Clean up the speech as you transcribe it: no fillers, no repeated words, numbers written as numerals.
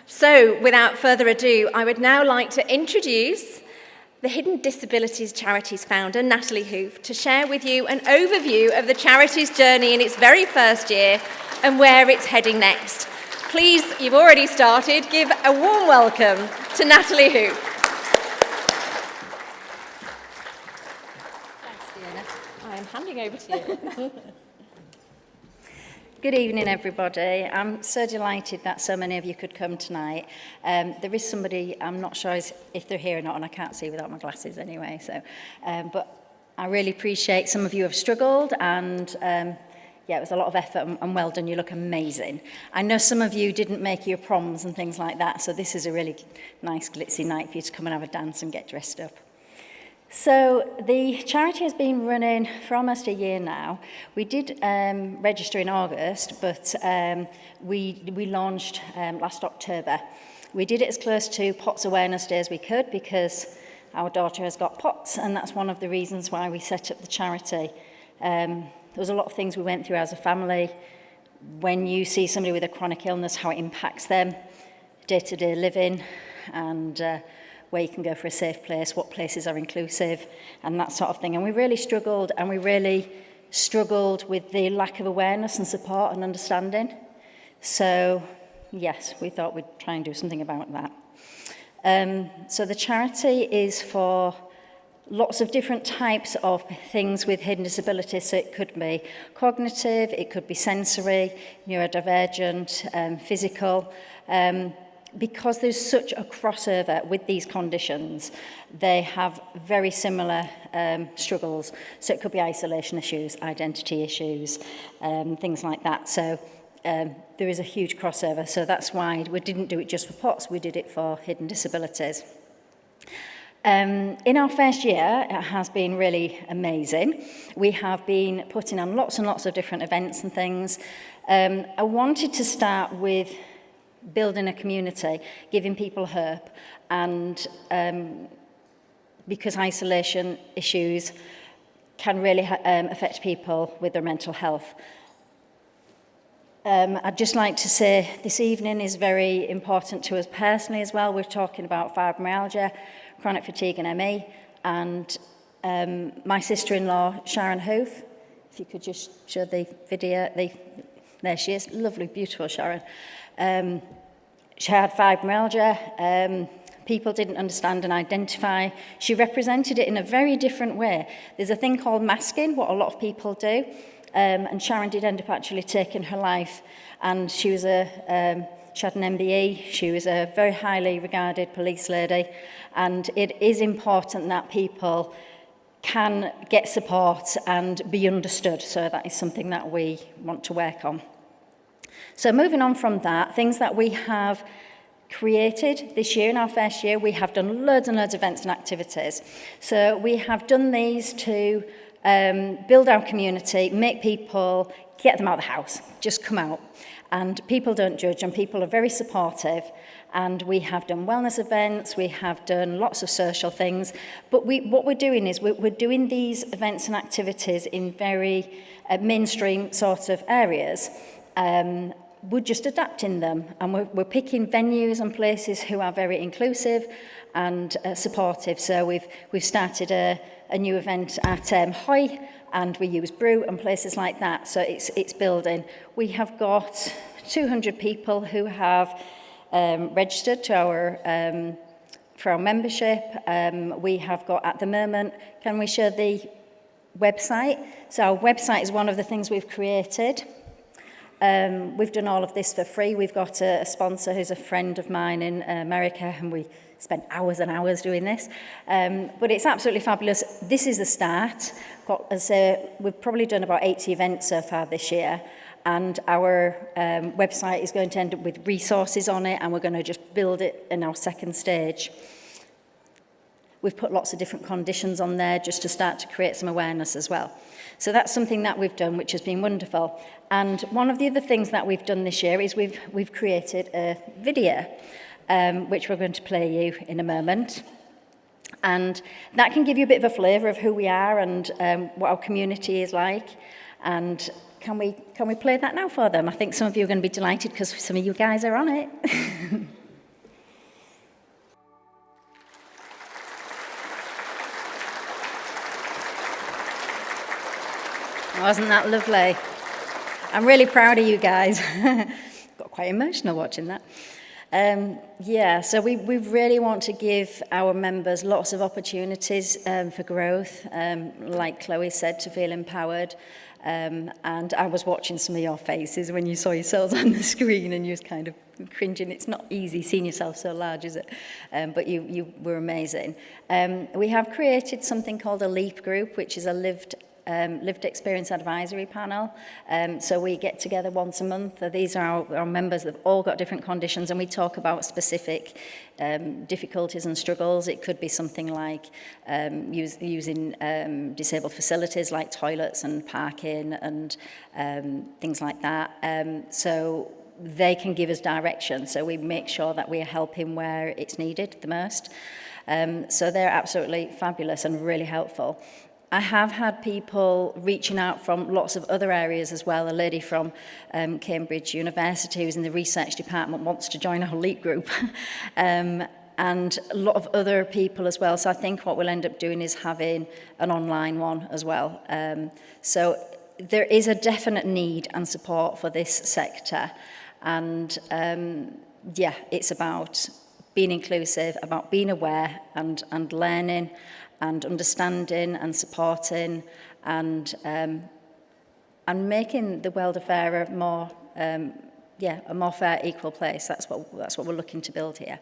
So, without further ado, I would now like to introduce the Hidden Disabilities Charity's founder, Natalie Houfe, to share with you an overview of the charity's journey in its very first year and where it's heading next. Please, you've already started, give a warm welcome to Natalie Houfe. Thanks, Fiona. I am handing over to you. Good evening, everybody. I'm so delighted that so many of you could come tonight. There is somebody, I'm not sure if they're here or not, and I can't see without my glasses anyway. But I really appreciate some of you have struggled, and it was a lot of effort, and well done. You look amazing. I know some of you didn't make your proms and things like that, so this is a really nice glitzy night for you to come and have a dance and get dressed up. So the charity has been running for almost a year now. We did register in August, but we launched last October. We did it as close to POTS Awareness Day as we could because our daughter has got POTS, and that's one of the reasons why we set up the charity. There was a lot of things we went through as a family. When you see somebody with a chronic illness, how it impacts them, day-to-day living, and where you can go for a safe place, what places are inclusive, and that sort of thing. And we really struggled with the lack of awareness and support and understanding. So, yes, we thought we'd try and do something about that. So the charity is for lots of different types of things with hidden disabilities. So it could be cognitive, it could be sensory, neurodivergent, physical. Because there's such a crossover with these conditions, they have very similar struggles. So it could be isolation issues, identity issues, things like that. So there is a huge crossover. So that's why we didn't do it just for POTS, we did it for hidden disabilities. In our first year, it has been really amazing. We have been putting on lots and lots of different events and things. I wanted to start with building a community, giving people hope, and because isolation issues can really affect people with their mental health. I'd just like to say this evening is very important to us personally as well. We're talking about fibromyalgia, chronic fatigue and ME, and my sister-in-law, Sharon Houfe, if you could just show the video, there she is, lovely, beautiful Sharon. She had fibromyalgia. People didn't understand and identify. She represented it in a very different way. There's a thing called masking, what a lot of people do, and Sharon did end up actually taking her life. And she was she had an MBE. She was a very highly regarded police lady, and it is important that people can get support and be understood. So that is something that we want to work on. So moving on from that, things that we have created this year, in our first year, we have done loads and loads of events and activities. So we have done these to build our community, make people, get them out of the house, just come out. And people don't judge, and people are very supportive. And we have done wellness events, we have done lots of social things. But what we're doing is we're doing these events and activities in very mainstream sort of areas. We're just adapting them, and we're picking venues and places who are very inclusive and supportive. So we've started a new event at Hoy, and we use Brew and places like that. So it's building. We have got 200 people who have registered to for our membership. We have got at the moment. Can we show the website? So our website is one of the things we've created. We've done all of this for free. We've got a sponsor who's a friend of mine in America, and we spent hours and hours doing this. But it's absolutely fabulous. This is the start. We've probably done about 80 events so far this year, and our website is going to end up with resources on it, and we're going to just build it in our second stage. We've put lots of different conditions on there just to start to create some awareness as well. So that's something that we've done, which has been wonderful. And one of the other things that we've done this year is we've created a video, which we're going to play you in a moment. And that can give you a bit of a flavour of who we are and what our community is like. And can we play that now for them? I think some of you are going to be delighted because some of you guys are on it. Wasn't that lovely? I'm really proud of you guys. Got quite emotional watching that. So we really want to give our members lots of opportunities for growth, like Chloe said, to feel empowered. And I was watching some of your faces when you saw yourselves on the screen and you was kind of cringing. It's not easy seeing yourself so large, is it? But you were amazing. We have created something called a LEAP group, which is a lived experience advisory panel. So we get together once a month. These are our members that have all got different conditions, and we talk about specific difficulties and struggles. It could be something like using disabled facilities like toilets and parking and things like that. So they can give us direction. So we make sure that we are helping where it's needed the most. So they're absolutely fabulous and really helpful. I have had people reaching out from lots of other areas as well. A lady from Cambridge University who's in the research department wants to join our LEAP group. And a lot of other people as well. So I think what we'll end up doing is having an online one as well. So there is a definite need and support for this sector. And it's about being inclusive, about being aware and learning and understanding and supporting and making the world a fairer, more a more fair, equal place. That's what we're looking to build here.